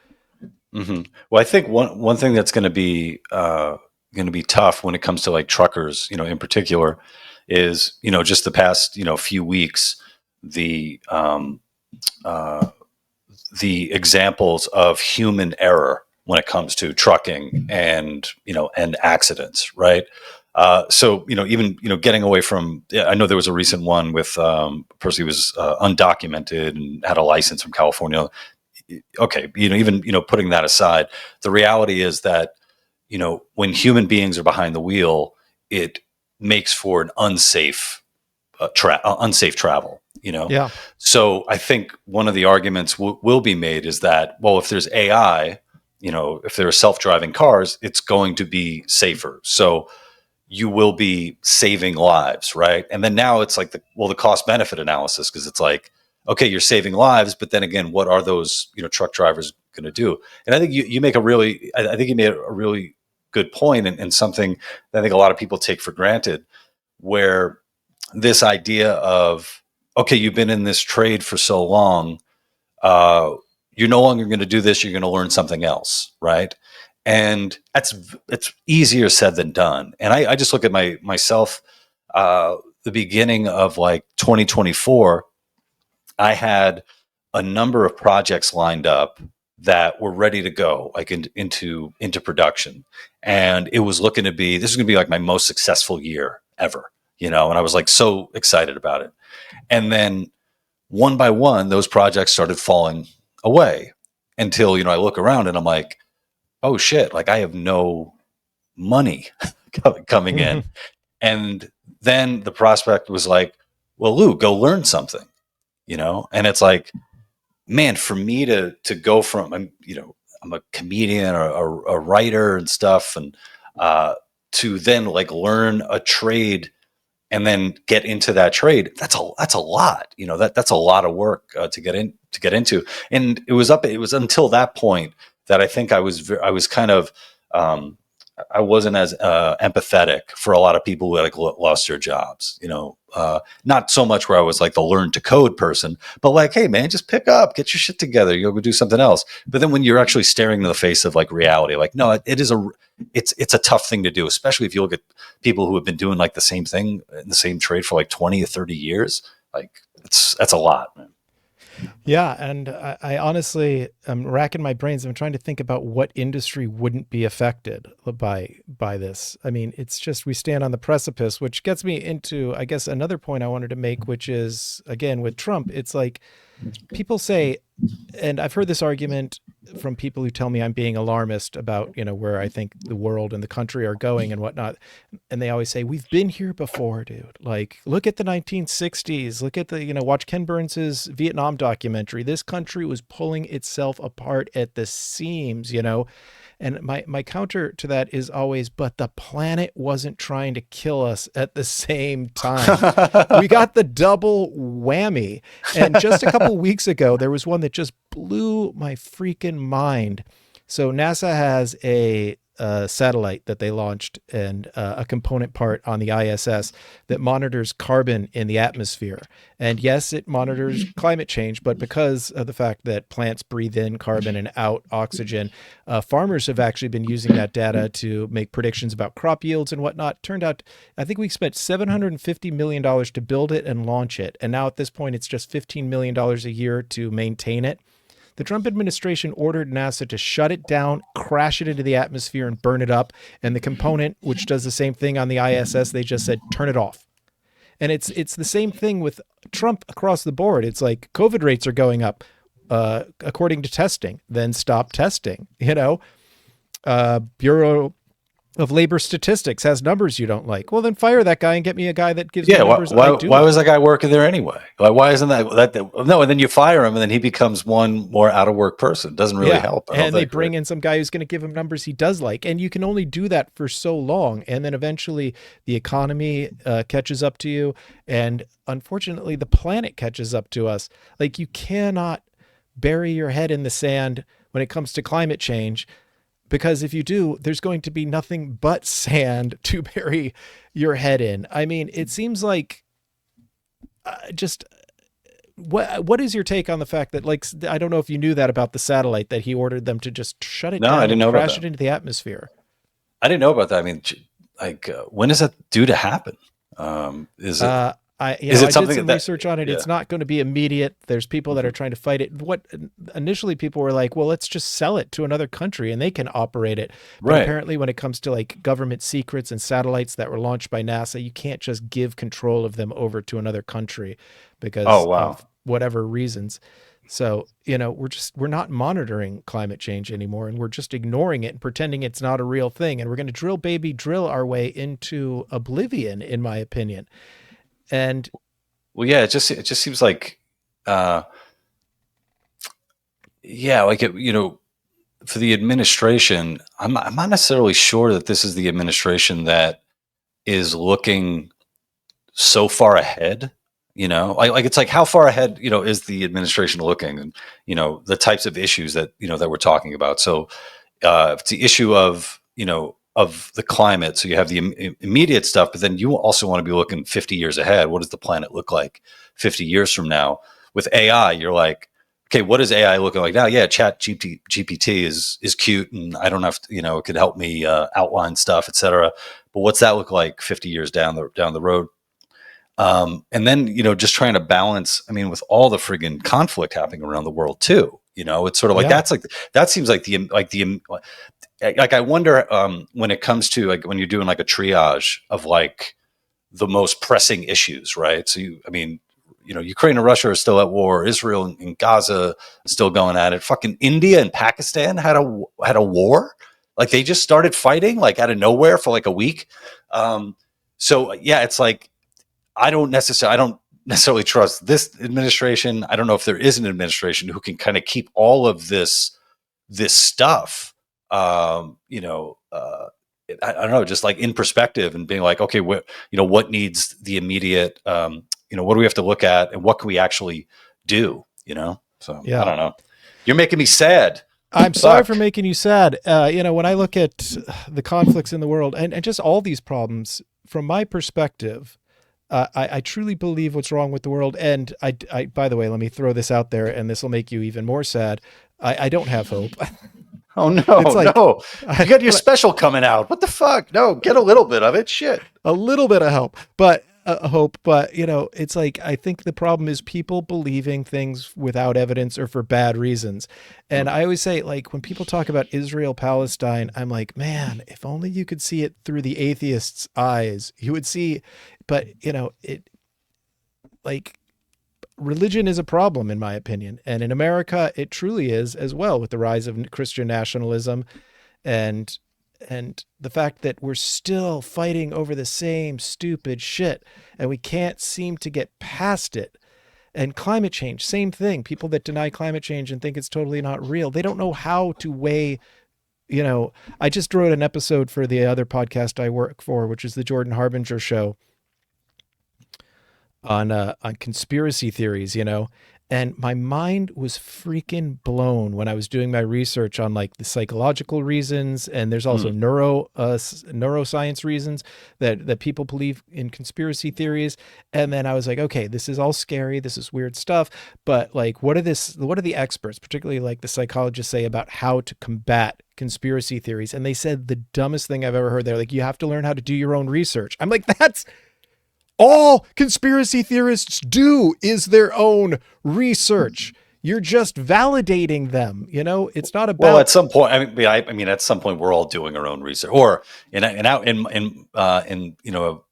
Well, I think one thing that's going to be tough when it comes to like truckers, in particular, is just the past few weeks, the uh, the examples of human error when it comes to trucking and and accidents, right? So even getting away from, yeah, I know there was a recent one with a person who was undocumented and had a license from California. Okay, even putting that aside, the reality is that when human beings are behind the wheel, it makes for an unsafe travel. Yeah. So I think one of the arguments will be made is that, well, if there's AI, if there are self-driving cars, it's going to be safer. So you will be saving lives, right? And then now it's like the cost benefit analysis, because it's like, okay, you're saving lives, but then again, what are those truck drivers going to do? And I think you make a really, I think you made a really good point, and something that I think a lot of people take for granted, where this idea of, okay, you've been in this trade for so long, uh, you're no longer going to do this. You're going to learn something else, right? And it's easier said than done. And I just look at myself. The beginning of like 2024, I had a number of projects lined up that were ready to go, like into production, and it was looking to be, this is going to be like my most successful year ever, and I was like so excited about it. And then one by one, those projects started falling away until, I look around and I'm like, oh shit, like I have no money coming in. And then the prospect was like, well, Lou, go learn something, and it's like, man, for me to go from, I'm a comedian or a writer and stuff, and to then like learn a trade and then get into that trade, that's a lot, that's a lot of work to get into. And it was until that point that I think I was kind of, I wasn't as empathetic for a lot of people who had like lost their jobs, not so much where I was like the learn to code person, but like, hey man, just pick up, get your shit together, you'll go do something else. But then when you're actually staring in the face of like reality, like, no, it's a tough thing to do, especially if you look at people who have been doing like the same thing in the same trade for like 20 or 30 years. Like that's a lot, man. Yeah, and I honestly am racking my brains. I'm trying to think about what industry wouldn't be affected by this. I mean, it's just we stand on the precipice, which gets me into, I guess, another point I wanted to make, which is again with Trump. It's like people say, and I've heard this argument from people who tell me I'm being alarmist about, where I think the world and the country are going and whatnot. And they always say, we've been here before, dude. Like, look at the 1960s. Look at the, watch Ken Burns's Vietnam documentary. This country was pulling itself apart at the seams, And my counter to that is always, but the planet wasn't trying to kill us at the same time. We got the double whammy. And just a couple weeks ago, there was one that just blew my freaking mind. So NASA has a satellite that they launched, and a component part on the ISS that monitors carbon in the atmosphere. And yes, it monitors climate change, but because of the fact that plants breathe in carbon and out oxygen, farmers have actually been using that data to make predictions about crop yields and whatnot. Turned out, I think we spent $750 million to build it and launch it. And now at this point, it's just $15 million a year to maintain it. The Trump administration ordered NASA to shut it down, crash it into the atmosphere, and burn it up. And the component, which does the same thing on the ISS, they just said, turn it off. And it's the same thing with Trump across the board. It's like COVID rates are going up according to testing, then stop testing. Bureau of Labor Statistics has numbers you don't like. Well, then fire that guy and get me a guy that gives me numbers I do. Why was that guy working there anyway? Why isn't that no? And then you fire him, and then he becomes one more out of work person. It doesn't really help. And they bring in some guy who's going to give him numbers he does like, and you can only do that for so long, and then eventually the economy catches up to you, and unfortunately the planet catches up to us. Like, you cannot bury your head in the sand when it comes to climate change. Because if you do, there's going to be nothing but sand to bury your head in. I mean, it seems like just what is your take on the fact that, like, I don't know if you knew that about the satellite, that he ordered them to just shut it No, I down didn't and know about crash that. it into the atmosphere? I didn't know about that. I mean, like, when is that due to happen? Uh, I, you Is know, it I did something some that, research on it. yeah. It's not going to be immediate. There's people that are Hmm. trying to fight it. What initially people were like, well, let's just sell it to another country and they can operate it. But Right. apparently, when it comes to like government secrets and satellites that were launched by NASA, you can't just give control of them over to another country Oh, because wow. of whatever reasons. So, you know, we're not monitoring climate change anymore, and we're just ignoring it and pretending it's not a real thing. And we're going to drill baby drill our way into oblivion, in my opinion. And Well, yeah, it just seems like, uh, yeah, like for the administration, I'm not necessarily sure that this is the administration that is looking so far ahead. Like it's like, how far ahead, is the administration looking, and the types of issues that that we're talking about. So, it's the issue of the climate. So you have the immediate stuff, but then you also want to be looking 50 years ahead. What does the planet look like 50 years from now? With AI, you're like, okay, what is AI looking like now? Yeah, GPT is cute, and I don't have to, it could help me outline stuff, etc. But what's that look like 50 years down the road? And then, just trying to balance, I mean, with all the friggin' conflict happening around the world too, it's sort of like, yeah, that seems like I wonder, when it comes to, like, when you're doing like a triage of like the most pressing issues, right? So I mean, Ukraine and Russia are still at war. Israel and Gaza is still going at it. Fucking India and Pakistan had a war. Like, they just started fighting like out of nowhere for like a week. So yeah, it's like, I don't necessarily trust this administration. I don't know if there is an administration who can kind of keep all of this stuff, I don't know, just like in perspective, and being like, okay, what needs the immediate, what do we have to look at, and what can we actually do? So I yeah. don't know. You're making me sad. I'm sorry for Fuck. making you sad. When I look at the conflicts in the world and just all these problems from my perspective, I truly believe what's wrong with the world. And by the way, let me throw this out there, and this will make you even more sad. I don't have hope. Oh It's no, like no! You got your special coming out. What the fuck? No, get a little bit of it. Shit. a little bit of help, but hope. But it's like I think the problem is people believing things without evidence or for bad reasons. And Hmm. I always say, like, when people talk about Israel Palestine, I'm like, man, if only you could see it through the atheist's eyes, you would see. But it, like, religion is a problem in my opinion, and in America it truly is as well, with the rise of Christian nationalism and the fact that we're still fighting over the same stupid shit and we can't seem to get past it. And climate change, same thing. People that deny climate change and think it's totally not real, they don't know how to weigh. I just wrote an episode for the other podcast I work for, which is the Jordan Harbinger show, on conspiracy theories, and my mind was freaking blown when I was doing my research on like the psychological reasons, and there's also Hmm. neuroscience reasons that people believe in conspiracy theories. And then I was like, okay, this is all scary, this is weird stuff, but like, what are the experts, particularly like the psychologists, say about how to combat conspiracy theories? And they said the dumbest thing I've ever heard. They're like, you have to learn how to do your own research. I'm like, that's all conspiracy theorists do, is their own research. You're just validating them. It's not Well, about. at some point, I mean, at some point, we're all doing our own research. Or in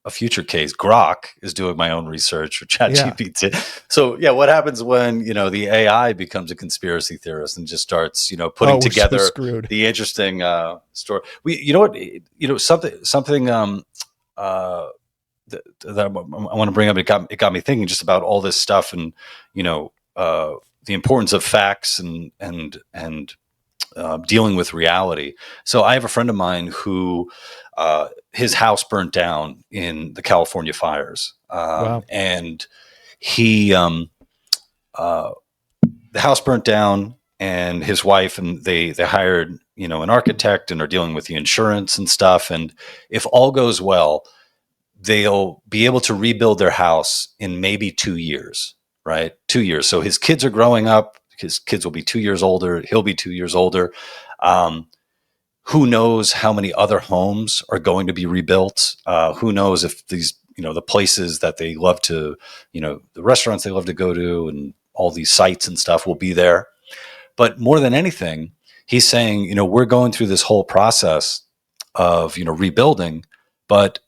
a future case, Grok is doing my own research, or Yeah. ChatGPT. So yeah, what happens when the AI becomes a conspiracy theorist and just starts putting Oh, we're so together screwed. the interesting story? You know what? Something uh, that I want to bring up. It got me thinking just about all this stuff, and the importance of facts, and dealing with reality. So I have a friend of mine who his house burnt down in the California fires, Wow. and he uh, the house burnt down, and his wife, and they hired an architect, and are dealing with the insurance and stuff. And if all goes well, they'll be able to rebuild their house in maybe 2 years, right? 2 years. So his kids are growing up. His kids will be 2 years older. He'll be 2 years older. Um, who knows how many other homes are going to be rebuilt? Who knows if these, the places that they love to, the restaurants they love to go to and all these sites and stuff will be there. But more than anything, he's saying, we're going through this whole process of, rebuilding, but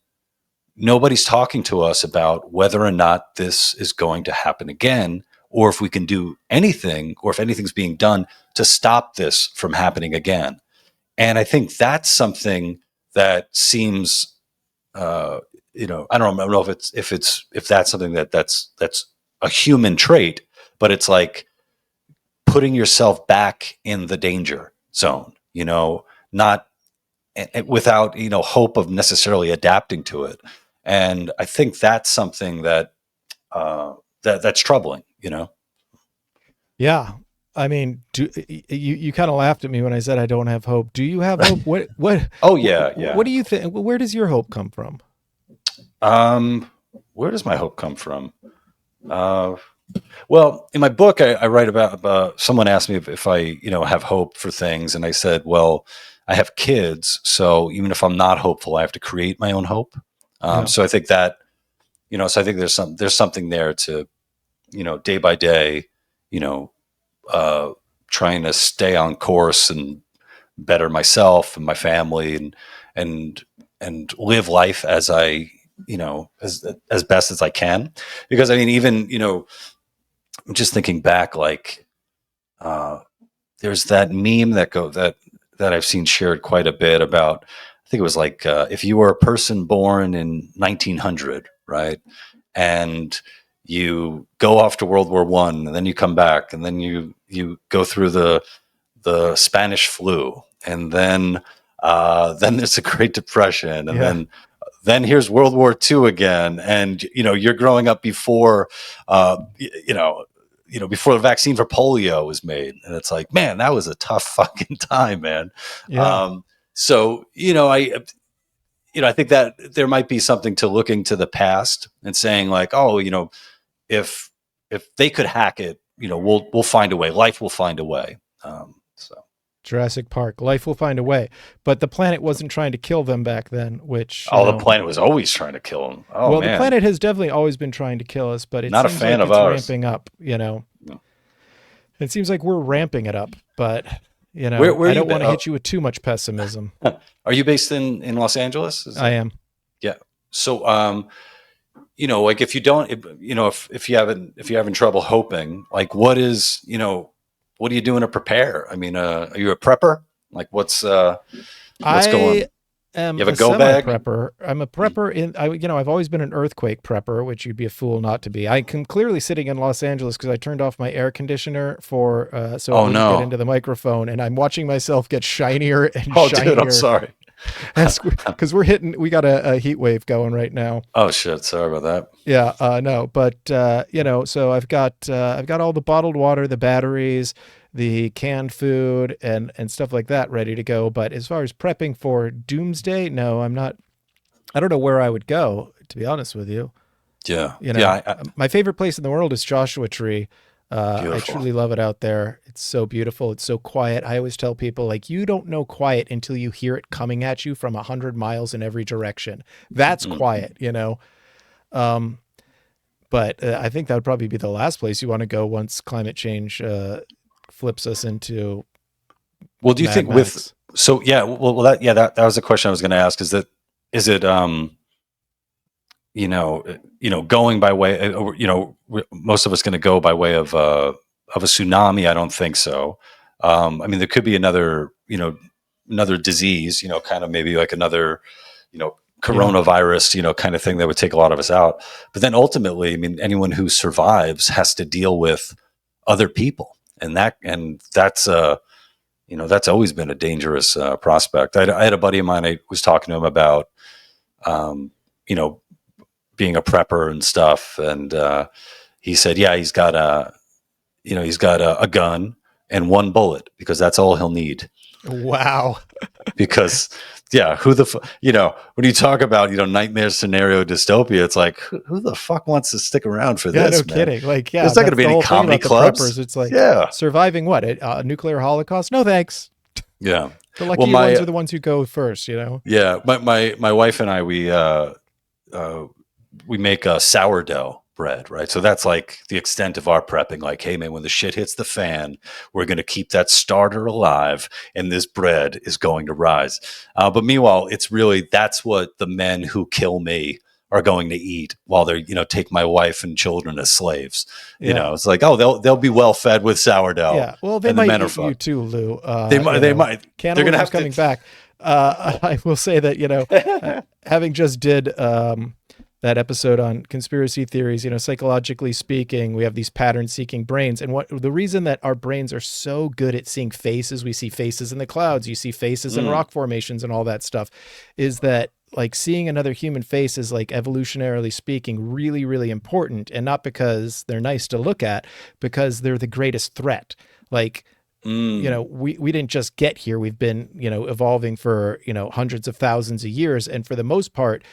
nobody's talking to us about whether or not this is going to happen again, or if we can do anything, or if anything's being done to stop this from happening again. And I think that's something that seems, I don't know if that's something that's a human trait, but it's like putting yourself back in the danger zone, not without, hope of necessarily adapting to it. And I think that's something that's troubling. Yeah. I mean, you kind of laughed at me when I said I don't have hope. Do you have hope? Oh yeah, yeah. What do you think? Where does your hope come from? Where does my hope come from? Well, in my book, I write about someone asked me if I, have hope for things. And I said, well, I have kids. So even if I'm not hopeful, I have to create my own hope. Yeah. So I think that, so I think there's something there to, day by day, you know, trying to stay on course and better myself and my family and live life as I, as best as I can. Because I mean, even, I'm just thinking back, like, there's that meme that I've seen shared quite a bit about, I think it was like, if you were a person born in 1900, right? And you go off to World War One, and then you come back, and then you go through the Spanish flu, and then there's the Great Depression, and Yeah. then here's World War II again, and you're growing up before, before the vaccine for polio was made, and it's like, man, that was a tough fucking time, man. Yeah. So I think that there might be something to looking to the past and saying like, oh, if they could hack it, we'll find a way. Life will find a way. So Jurassic Park. Life will find a way. But the planet wasn't trying to kill them back then, which, the planet was always trying to kill them. Oh well, man, the planet has definitely always been trying to kill us, but it not a seems fan like of it's ours. ramping up, No. It seems like we're ramping it up, but Where I you don't want to been? hit you with too much pessimism. Are you based in Los Angeles? I am. Yeah. So, like if you don't, if you're having trouble hoping, like what are you doing to prepare? I mean, are you a prepper? Like what's going? I am You have a a go semi bag? prepper. I'm a prepper I've always been an earthquake prepper, which you'd be a fool not to be. I can clearly sitting in Los Angeles because I turned off my air conditioner for so it Oh wouldn't get no. into the microphone, and I'm watching myself get shinier and Oh dude, I'm shinier sorry. because we got a heat wave going right now. Oh shit, sorry about that. Yeah, no, but so I've got all the bottled water, the batteries, the canned food, and stuff like that ready to go. But as far as prepping for doomsday, no, I'm not. I don't know where I would go, to be honest with you. Yeah. You Yeah. know, my favorite place in the world is Joshua Tree. I Beautiful. truly love it out there. It's so beautiful. It's so quiet. I always tell people, like, you don't know quiet until you hear it coming at you from 100 miles in every direction. That's Mm. quiet. Um, but I think that would probably be the last place you want to go once climate change flips us into Well, do you Mad think with Max. so yeah, that was the question I was going to ask. Is it going by way, most of us going to go by way of a tsunami? I don't think so. I mean, there could be another disease, kind of maybe like another, Yeah, coronavirus, kind of thing that would take a lot of us out. But then ultimately, I mean, anyone who survives has to deal with other people, and that's always been a dangerous prospect. I had a buddy of mine. I was talking to him about, um, you know, being a prepper and stuff, and he said, yeah, he's got a gun and one bullet because that's all he'll need. wow. because yeah, who the when you talk about nightmare scenario dystopia, it's like who the fuck wants to stick around for Yeah, no this, man? kidding. Like, yeah, There's not going to that's be the any whole thing comedy about the clubs. preppers. It's like Yeah, surviving what? A nuclear holocaust? No, thanks. yeah. The Well, lucky ones my are the ones who go first, you know? yeah, my wife and I uh, we make a sourdough bread, right? So that's like the extent of our prepping. Like, hey man, when the shit hits the fan, we're going to keep that starter alive, and this bread is going to rise. But meanwhile, it's really that's what the men who kill me are going to eat while they're take my wife and children as slaves. Yeah. It's like, oh, they'll be well fed with sourdough, Yeah. Well, they and the might men are eat you fucked. too, Lou. They might they're going to Cannibalism's have to. coming back. I will say that, having just did that episode on conspiracy theories, psychologically speaking, we have these pattern seeking brains. And what the reason that our brains are so good at seeing faces, we see faces in the clouds, you see faces in rock formations and all that stuff, is that like seeing another human face is like evolutionarily speaking really, really important. And not because they're nice to look at, because they're the greatest threat. Like, we didn't just get here. We've been, evolving for, hundreds of thousands of years. And for the most part,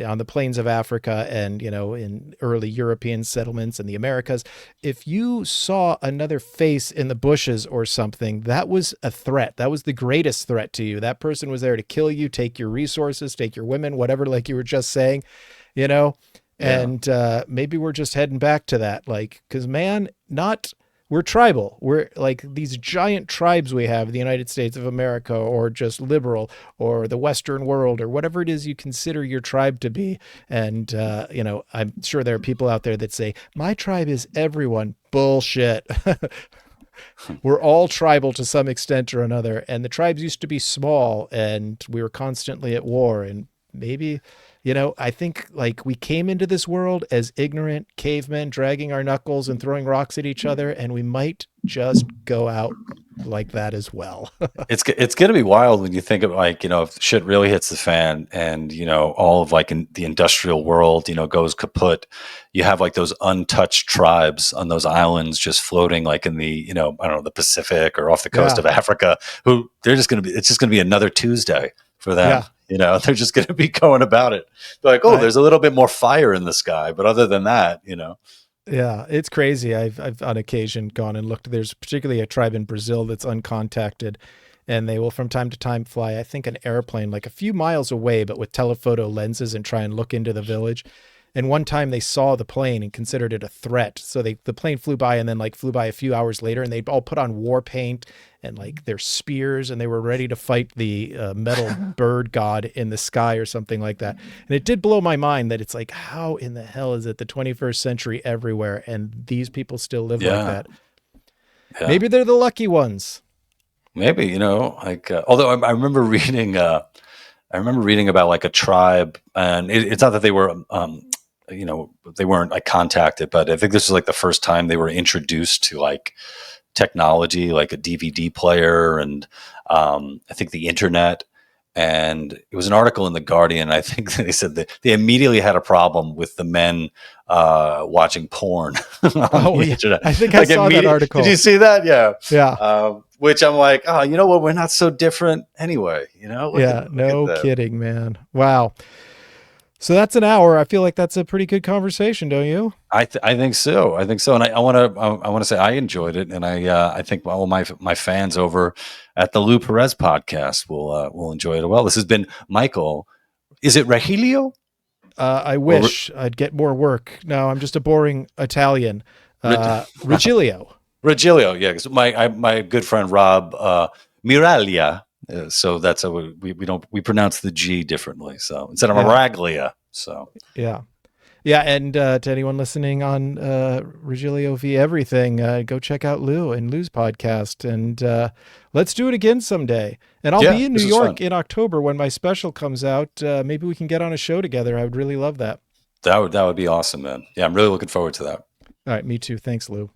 on the plains of Africa and, in early European settlements in the Americas, if you saw another face in the bushes or something, that was a threat. That was the greatest threat to you. That person was there to kill you, take your resources, take your women, whatever, like you were just saying, Yeah. and maybe we're just heading back to that. Like, because we're tribal. We're like these giant tribes we have in the United States of America, or just liberal, or the Western world, or whatever it is you consider your tribe to be. And, I'm sure there are people out there that say, my tribe is everyone. Bullshit. We're all tribal to some extent or another. And the tribes used to be small and we were constantly at war. And maybe, I think like we came into this world as ignorant cavemen dragging our knuckles and throwing rocks at each other. And we might just go out like that as well. It's going to be wild when you think of like, if shit really hits the fan and, all of like in the industrial world, goes kaput. You have like those untouched tribes on those islands just floating like in the, I don't know, the Pacific or off the coast Yeah. of Africa, who it's just going to be another Tuesday for them. Yeah. They're just going to be going about it. They're like, oh, there's a little bit more fire in the sky. But other than that, Yeah, it's crazy. I've on occasion gone and looked. There's particularly a tribe in Brazil that's uncontacted, and they will from time to time fly, I think, an airplane like a few miles away, but with telephoto lenses and try and look into the village. And one time they saw the plane and considered it a threat. So the plane flew by and then like flew by a few hours later, and they all put on war paint and like their spears, and they were ready to fight the metal bird god in the sky or something like that. And it did blow my mind that it's like, how in the hell is it the 21st century everywhere and these people still live like that? Yeah. Maybe they're the lucky ones. Maybe, like, although I remember reading, about like a tribe, and it's not that they were, they weren't like contacted, but I think this was like the first time they were introduced to like technology, like a DVD player, and I think the internet. And it was an article in the Guardian. I think they said that they immediately had a problem with the men watching porn on the internet. I think I saw that article. Did you see that? Yeah. Yeah. Which I'm like, oh, you know what? We're not so different anyway. No kidding, man. Wow. So that's an hour. I feel like that's a pretty good conversation, don't you? I think so. And I want to say I enjoyed it, and I think all my fans over at the Lou Perez podcast will enjoy it as well. This has been Michael. Is it Regilio? I wish I'd get more work. No, I'm just a boring Italian. Regilio. Regilio, yeah. 'Cause my good friend Rob Miraglia. So that's how we pronounce the G differently. So instead of Miraglia. So yeah. And to anyone listening on Regilio v Everything, go check out Lou and Lou's podcast, and let's do it again someday. And I'll be in New York in October when my special comes out. Maybe we can get on a show together. I would really love that. That would be awesome, man. Yeah, I'm really looking forward to that. All right, me too. Thanks, Lou.